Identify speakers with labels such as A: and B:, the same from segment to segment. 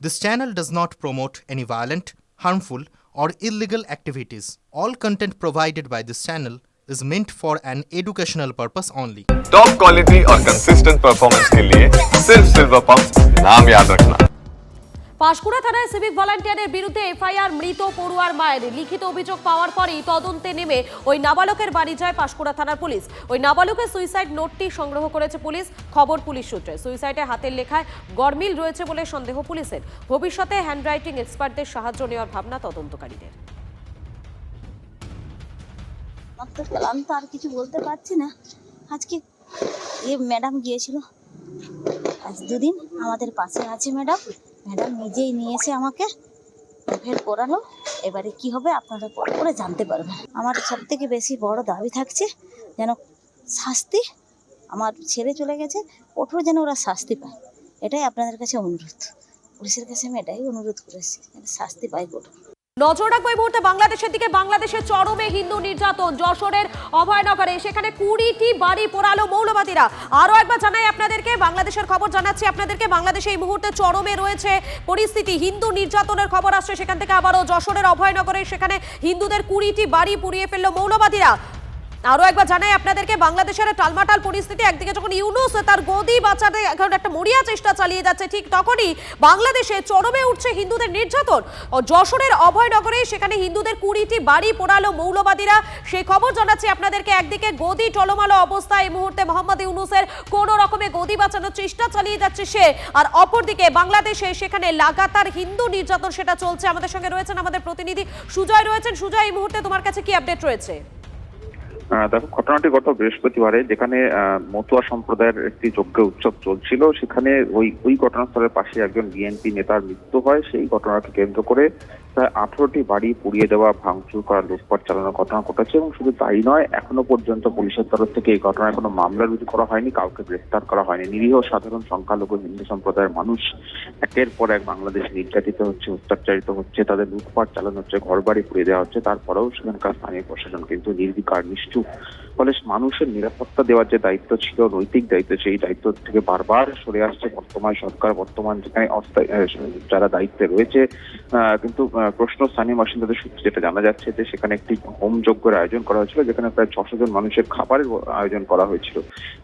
A: This channel does not promote any violent, harmful, or illegal activities. All content provided by this channel is meant for an educational purpose only.
B: Top quality और consistent performance के लिए सिर्फ silver pump नाम याद रखना।
C: পাঁশকুড়া থানায় civic ভলান্টিয়ারের বিরুদ্ধে FIR মৃত পড়ুয়ার মায়ের লিখিত অভিযোগ পাওয়ার পরই তদন্তে নেমে ওই নাবালকের বাড়ি যায় পাঁশকুড়া থানার পুলিশ। ওই নাবালকের সুইসাইড নোটটি সংগ্রহ করেছে পুলিশ। খবর পুলিশ সূত্রে সুইসাইডে হাতের লেখায় গরমিল রয়েছে বলে সন্দেহ পুলিশের। ভবিষ্যতে হ্যান্ডরাইটিং এক্সপার্টদের সাহায্য নেওয়ার ভাবনা তদন্তকারীদের।
D: আমি তো আর কিছু বলতে পারছি না। আজকে ম্যাডাম গিয়েছিল, আজ দুদিন আমাদের পাশে আছে ম্যাডাম নিজেই নিয়ে এসে আমাকে ফের করালো। এবারে কি হবে আপনারা পরে করে জানতে পারবেন। আমার সব থেকে বেশি বড় দাবি থাকছে যেন শাস্তি, আমার ছেড়ে চলে গেছে, কঠোর যেন ওরা শাস্তি পায়, এটাই আপনাদের কাছে অনুরোধ। পুলিশের কাছে আমি এটাই অনুরোধ করেছি, শাস্তি পাই কঠোর।
C: নজর রাখবো এই মুহূর্তে বাংলাদেশের দিকে। বাংলাদেশের চরমে হিন্দু নির্যাতন যশোরের অভয়নগরে, সেখানে 20টি বাড়ি পোড়ালো মৌলবাদীরা। আরো একবার জানাই আপনাদেরকে, বাংলাদেশের খবর জানাচ্ছি আপনাদেরকে। বাংলাদেশে এই মুহূর্তে চরমে রয়েছে পরিস্থিতি, হিন্দু নির্যাতনের খবর আসছে সেখান থেকে। আবারও যশোরের অভয়নগরে সেখানে হিন্দুদের 20টি বাড়ি পুড়িয়ে ফেললো মৌলবাদীরা। আরো একবার জানাই আপনাদেরকে, বাংলাদেশের টালমাটাল পরিস্থিতি। একদিকে যখন ইউনূস তার গদি বাঁচাতে এখন একটা মরিয়া চেষ্টা চালিয়ে যাচ্ছে, ঠিক তখনই বাংলাদেশে চরমে উঠছে হিন্দুদের নির্যাতন। যশোরের অভয়নগরে সেখানে হিন্দুদের 20টি বাড়ি পোড়ালো মৌলবাদীরা, সেই খবর জানাচ্ছি আপনাদেরকে। একদিকে গদি টলমালো অবস্থা এই মুহূর্তে, মোহাম্মদ ইউনূসের কোনো রকমে গদি বাঁচানোর চেষ্টা চালিয়ে যাচ্ছে সে, আর অপরদিকে বাংলাদেশে সেখানে লাগাতার হিন্দু নির্যাতন সেটা চলছে। আমাদের সঙ্গে রয়েছেন আমাদের প্রতিনিধি সুজয় রয়েছেন। সুজয়, এই মুহূর্তে তোমার কাছে কি আপডেট রয়েছে?
E: দেখো, ঘটনাটি গত বৃহস্পতিবারে যেখানে মতুয়া সম্প্রদায়ের একটি যজ্ঞ উৎসব চলছিল, সেখানে ওই ঘটনাস্থলের পাশে একজন বিএনপি নেতার মৃত্যু হয়। সেই ঘটনাকে কেন্দ্র করে প্রায় 18টি বাড়ি পুড়িয়ে দেওয়া, ভাঙচুর করা, লুটপাট চালানোর ঘটনা ঘটেছে। এবং শুধু তাই নয়, এখনো পর্যন্ত পুলিশের তরফ থেকে এই ঘটনায় কোনো মামলা রুজু করা হয়নি, কাউকে গ্রেফতার করা হয়নি। নিরীহ সাধারণ সংখ্যালঘু হিন্দু সম্প্রদায়ের মানুষ একের পর এক বাংলাদেশ নির্যাতিত হচ্ছে, অত্যাচারিত হচ্ছে, তাদের লুটপাট চালানো হচ্ছে, ঘরবাড়ি পুড়িয়ে দেওয়া হচ্ছে। তারপরেও সেখানকার স্থানীয় প্রশাসন কিন্তু নির্বিকার, নিষ্ঠুর। ফলে মানুষের নিরাপত্তা দেওয়ার যে দায়িত্ব ছিল, নৈতিক দায়িত্ব, সেই দায়িত্ব থেকে বারবার সরে আসছে বর্তমান সরকার, বর্তমান যেখানে যারা দায়িত্বে রয়েছে। কিন্তু প্রশ্ন স্থানীয় বাসিন্দাদের সূত্রে যেটা জানা যাচ্ছে যে সেখানে একটি হোম যজ্ঞের আয়োজন করা হয়েছিল, যেখানে প্রায় 600 জন মানুষের খাবারের আয়োজন করা হয়েছিল।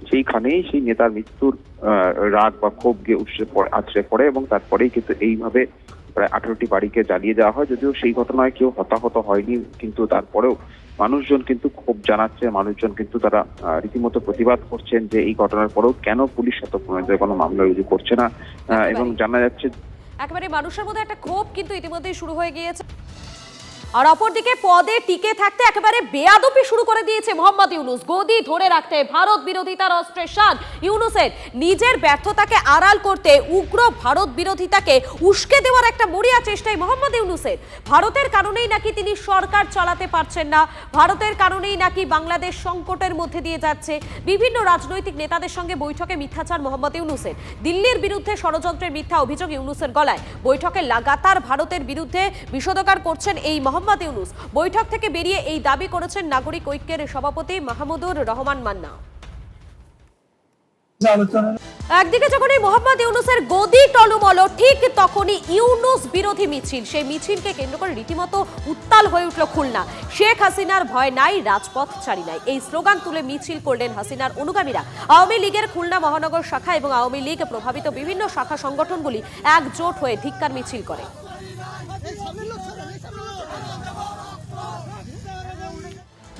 E: সেইখানেই সেই নেতার মৃত্যুর রাগ বা ক্ষোভ গিয়ে আছড়ে পড়ে এবং তারপরেই কিন্তু এইভাবে প্রায় 18টি বাড়িকে জ্বালিয়ে দেওয়া হয়। যদিও সেই ঘটনায় কেউ হতাহত হয়নি, কিন্তু তারপরেও মানুষজন কিন্তু ক্ষোভ জানাচ্ছে, মানুষজন কিন্তু তারা রীতিমতো প্রতিবাদ করছেন যে এই ঘটনার পরেও কেন পুলিশ এত কোনো মামলা রুজু করছে না। এবং জানা যাচ্ছে
C: একেবারে মানুষের মধ্যে একটা ক্ষোভ কিন্তু ইতিমধ্যেই শুরু হয়ে গিয়েছে। আর অপরদিকে পদে টিকে থাকতে একেবারে বেয়াদবি শুরু করে দিয়েছে মোহাম্মদ ইউনূস। গদি ধরে রাখতে ভারত বিরোধিতার অস্ত্রের শান ইউনূসের। নিজের ব্যর্থতাকে আড়াল করতে উগ্র ভারত বিরোধিতাকে উস্কে দেওয়ার একটা মরিয়া চেষ্টাই মোহাম্মদ ইউনূসের। ভারতের কারণেই নাকি তিনি সরকার চালাতে পারছেন না, ভারতের কারণেই নাকি বাংলাদেশ সংকটের মধ্যে দিয়ে যাচ্ছে। বিভিন্ন রাজনৈতিক নেতাদের সঙ্গে বৈঠকে মিথ্যাচার মোহাম্মদ ইউনূসের। দিল্লির বিরুদ্ধে ষড়যন্ত্রের মিথ্যা অভিযোগ ইউনূসের গলায়। বৈঠকে লাগাতার ভারতের বিরুদ্ধে বিষোদগার করছেন এই মোহাম্মদ ইউনূস। বৈঠক থেকে বেরিয়ে এই দাবি করেছেন নাগরিক ঐক্যের সভাপতি মাহমুদুর রহমান মান্না। একদিকে যখন এই মোহাম্মদ ইউনূসের গদি টলমল, ঠিক তখনই ইউনূস বিরোধী মিছিল, সেই মিছিলকে কেন্দ্র করে রীতিমতো উত্তাল হয়ে উঠল খুলনা। শেখ হাসিনার ভয় নাই, রাজপথ ছাড়ি নাই, এই স্লোগান তুলে মিছিল করলেন হাসিনার অনুগামীরা। আওয়ামী লীগের খুলনা মহানগর শাখা এবং আওয়ামী লীগ প্রভাবিত বিভিন্ন শাখা সংগঠনগুলি একজোট হয়ে ধিক্কার মিছিল করে।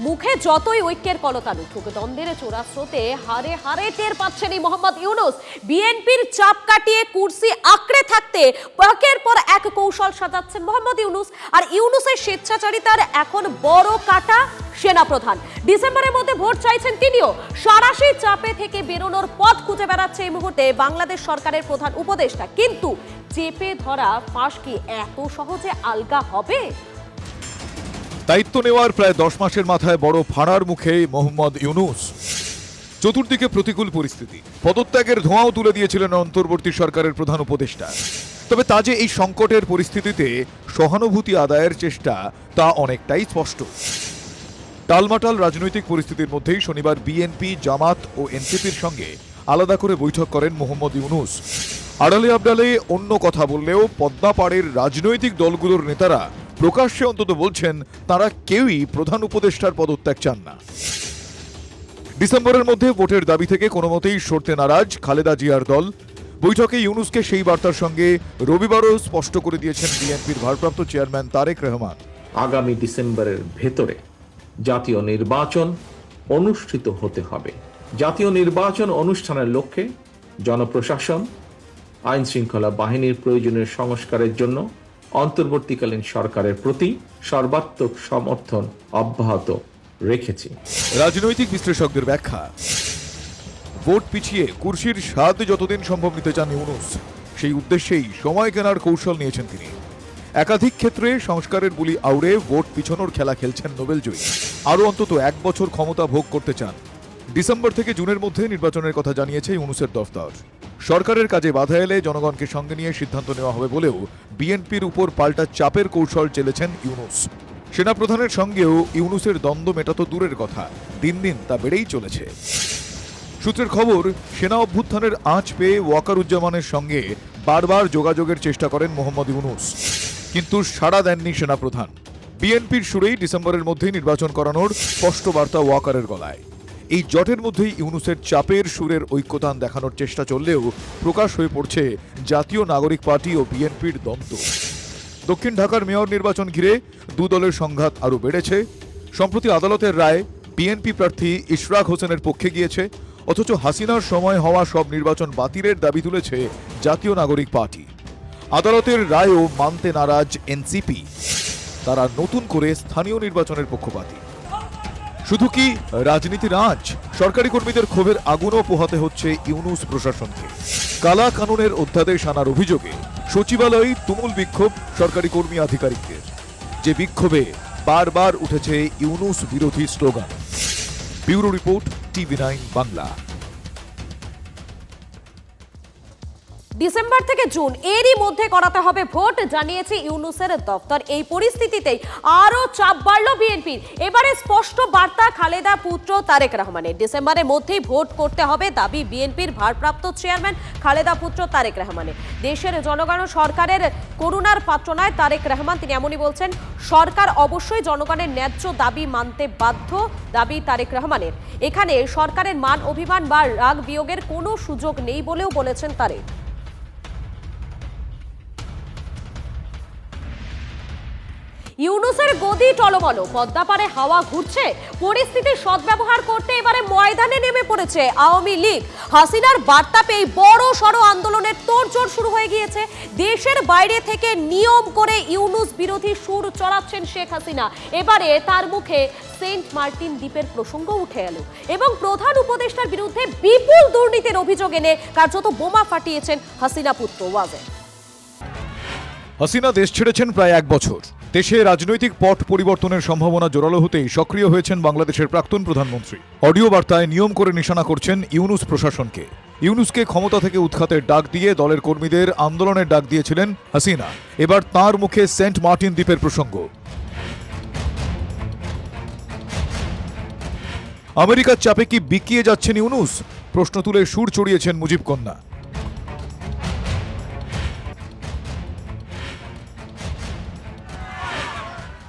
C: মুখে যতই ঐক্যের কলতান উঠুক, দ্বন্দ্বের চোরা স্রোতে হারে হারে টের পাচ্ছেন এই মোহাম্মদ ইউনূস। বিএনপির চাপ কাটিয়ে কুর্সি আঁকড়ে থাকতে একের পর এক কৌশল সাজাচ্ছেন মোহাম্মদ ইউনূস। আর ইউনূসের স্বেচ্ছাচারিতার এখন বড় কাটা সেনাপ্রধান। ডিসেম্বরের মধ্যে ভোট চাইছেন তিনিও। সারাশি চাপে থেকে বেরোনোর পথ খুঁজে বেড়াচ্ছে এই মুহূর্তে বাংলাদেশ সরকারের প্রধান উপদেষ্টা। কিন্তু চেপে ধরা ফাঁস কি এত সহজে আলগা হবে?
F: দায়িত্ব নেওয়ার প্রায় 10 মাসের মাথায় বড় ফাঁড়ার মুখে মোহাম্মদ ইউনূস। চতুর্দিকে প্রতিকূল পরিস্থিতি, পদত্যাগের ধোঁয়াও তুলে দিয়েছিলেন অন্তর্বর্তী সরকারের প্রধান উপদেষ্টা। তবে তা যে এই সংকটের পরিস্থিতিতে সহানুভূতি আদায়ের চেষ্টা, তা অনেকটাই স্পষ্ট। টালমাটাল রাজনৈতিক পরিস্থিতির মধ্যেই শনিবার বিএনপি, জামাত ও এনসিপির সঙ্গে আলাদা করে বৈঠক করেন মোহাম্মদ ইউনূস। আড়ালে আবডালে অন্য কথা বললেও পদ্মাপাড়ের রাজনৈতিক দলগুলোর নেতারা প্রকাশ্যে অন্তত বলছেন তারা কেউই প্রধান উপদেষ্টার পদত্যাগ চান না। ডিসেম্বরের মধ্যে ভোটের দাবি থেকে কোনো মতেই সরতে নারাজ খালেদা জিয়ার দল। বৈঠকে ইউনূসকে সেই বার্তার সঙ্গে রবিবারও স্পষ্ট করে দিয়েছেন বিএনপির ভারপ্রাপ্ত চেয়ারম্যান তারেক রহমান।
G: আগামী ডিসেম্বরের ভেতরে জাতীয় নির্বাচন অনুষ্ঠিত হতে হবে। জাতীয় নির্বাচন অনুষ্ঠানের লক্ষ্যে জনপ্রশাসন, আইন শৃঙ্খলা বাহিনীর প্রয়োজনীয় সংস্কারের জন্য অন্তর্বর্তীকালীন সরকারের প্রতি সর্বাত্মক সমর্থন অব্যাহত রেখেছি।
F: রাজনৈতিক বিশ্লেষকদের ব্যাখ্যা, ভোট পিছিয়ে কুরসির স্বাদ যতদিন সম্ভব নিতে চান ইউনূস, সেই উদ্দেশ্যেই সময় কেনার কৌশল নিয়েছেন তিনি। একাধিক ক্ষেত্রে সংস্কারের বুলি আউড়ে ভোট পিছনোর খেলা খেলছেন নোবেলজয়ী। আরও অন্তত 1 বছর ক্ষমতা ভোগ করতে চান। ডিসেম্বর থেকে জুনের মধ্যে নির্বাচনের কথা জানিয়েছে ইউনূসের দফতর। সরকারের কাজে বাধা এলে জনগণকে সঙ্গে নিয়ে সিদ্ধান্ত নেওয়া হবে বলেও বিএনপির উপর পাল্টা চাপের কৌশল চেলেছেন ইউনূস। সেনাপ্রধানের সঙ্গেও ইউনূসের দ্বন্দ্ব মেটা তো দূরের কথা, দিন দিন তা বেড়েই চলেছে। সূত্রের খবর, সেনা অভ্যুত্থানের আঁচ পেয়ে ওয়াকারুজ্জামানের সঙ্গে বারবার যোগাযোগের চেষ্টা করেন মোহাম্মদ ইউনূস, কিন্তু সাড়া দেননি সেনাপ্রধান। বিএনপির সুরেই ডিসেম্বরের মধ্যেই নির্বাচন করানোর স্পষ্ট বার্তা ওয়াকারের গলায়। এই জটের মধ্যেই ইউনূসের চাপের সুরের ঐক্যতান দেখানোর চেষ্টা চললেও প্রকাশ হয়ে পড়ছে জাতীয় নাগরিক পার্টি ও বিএনপির দ্বন্দ্ব। দক্ষিণ ঢাকার মেয়র নির্বাচন ঘিরে দু দলের সংঘাত আরও বেড়েছে। সম্প্রতি আদালতের রায় বিএনপি প্রার্থী ইশরাক হোসেনের পক্ষে গিয়েছে, অথচ হাসিনার সময় হওয়া সব নির্বাচন বাতিলের দাবি তুলেছে জাতীয় নাগরিক পার্টি। আদালতের রায়ও মানতে নারাজ এনসিপি, তারা নতুন করে স্থানীয় নির্বাচনের পক্ষপাতী। শুধু কি রাজনীতির আঁচ? সরকারি কর্মীদের ক্ষোভের আগুনও পোহাতে হচ্ছে ইউনূস প্রশাসনকে। কালা কানুনের অধ্যাদেশ আনার অভিযোগে সচিবালয়ে তুমুল বিক্ষোভ সরকারি কর্মী আধিকারিকদের, যে বিক্ষোভে বারবার উঠেছে ইউনূস বিরোধী slogan. Bureau report, TV9 Bangla.
C: December থেকে জুন এরই মধ্যে করাতে হবে ভোট, জানিয়েছে ইউনূসের দফতর। এই পরিস্থিতিতেই আরো চাপ বাড়ল বিএনপির। এবারে স্পষ্ট বার্তা খালেদা পুত্র তারেক রহমানের। ডিসেম্বরের মধ্যেই ভোট করতে হবে দাবি বিএনপির ভারপ্রাপ্ত চেয়ারম্যান খালেদা পুত্র তারেক রহমানের। দেশের জনগণ সরকারের করুণার পাত্র নয় তারেক রহমান, তিনি এমনই বলছেন। সরকার অবশ্যই জনগণের ন্যায্য দাবি মানতে বাধ্য, দাবি তারেক রহমানের। এখানে সরকারের মান অভিমান বা রাগ বিয়োগের কোনো সুযোগ নেই বলেও বলেছেন তারেক। ইউনূসের গদি টলমল, পদ্মাপাড়ে হাওয়া ঘুরছে। পরিস্থিতির সদ্ব্যবহার করতে এবারে ময়দানে নেমে পড়েছে আওয়ামী লীগ। হাসিনার বার্তা পেয়ে বড় সড় আন্দোলনের তোড়জোড় শুরু হয়ে গিয়েছে। দেশের বাইরে থেকে নিয়ম করে ইউনূস বিরোধী সুর চড়াচ্ছেন শেখ হাসিনা। এবারে তার মুখে সেন্ট মার্টিন দ্বীপের প্রসঙ্গ উঠে এলো এবং প্রধান উপদেষ্টার বিরুদ্ধে বিপুল দুর্নীতির অভিযোগ এনে কার্যত বোমা ফাটিয়েছেন হাসিনা পুত্র ওয়াজেদ।
F: হাসিনা দেশ ছেড়েছেন প্রায় 1 বছর। দেশে রাজনৈতিক পট পরিবর্তনের সম্ভাবনা জোরালো হতেই সক্রিয় হয়েছেন বাংলাদেশের প্রাক্তন প্রধানমন্ত্রী। অডিও বার্তায় নিয়ম করে নিশানা করছেন ইউনূস প্রশাসনকে। ইউনূসকে ক্ষমতা থেকে উৎখাতের ডাক দিয়ে দলের কর্মীদের আন্দোলনের ডাক দিয়েছিলেন হাসিনা। এবার তার মুখে সেন্ট মার্টিন দ্বীপের প্রসঙ্গ। আমেরিকার চাপে কি বিকিয়ে যাচ্ছেন ইউনূস? প্রশ্ন তুলে সুর চড়িয়েছেন মুজিব কন্যা।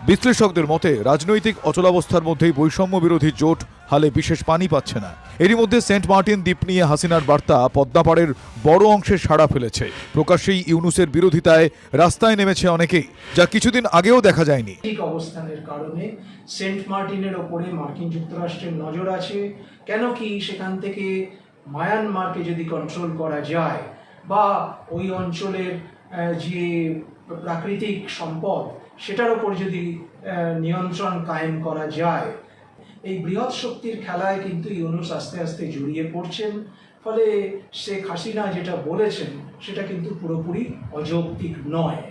F: বিশ্লেষকদের মতে রাজনৈতিক অচলাবস্থার মধ্যেই বৈষম্য বিরোধী জোট হালে বিশেষ পানি পাচ্ছে না। এরই মধ্যে সেন্ট মার্টিন দ্বীপ নিয়ে হাসিনার বার্তা পদ্মাপাড়ের বড় অংশে সাড়া ফেলেছে। প্রকাশ্যেই ইউনূসের বিরোধিতায় রাস্তায় নেমেছে অনেকেই, যা কিছুদিন আগেও দেখা যায়নি।
H: ঠিক অবস্থানের কারণে সেন্ট মার্টিনের ওপরে মার্কিন যুক্তরাষ্ট্রের নজর আছে। কেন কি সেখান থেকে মায়ানমারকে যদি কন্ট্রোল করা যায় বা ওই অঞ্চলের যে প্রাকৃতিক সম্পদ সেটার ওপর যদি নিয়ন্ত্রণ কায়েম করা যায়, এই বৃহৎ শক্তির খেলায় কিন্তু ইউনূস আস্তে আস্তে জড়িয়ে পড়ছেন। ফলে শেখ হাসিনা যেটা বলেছেন সেটা কিন্তু পুরোপুরি অযৌক্তিক নয়।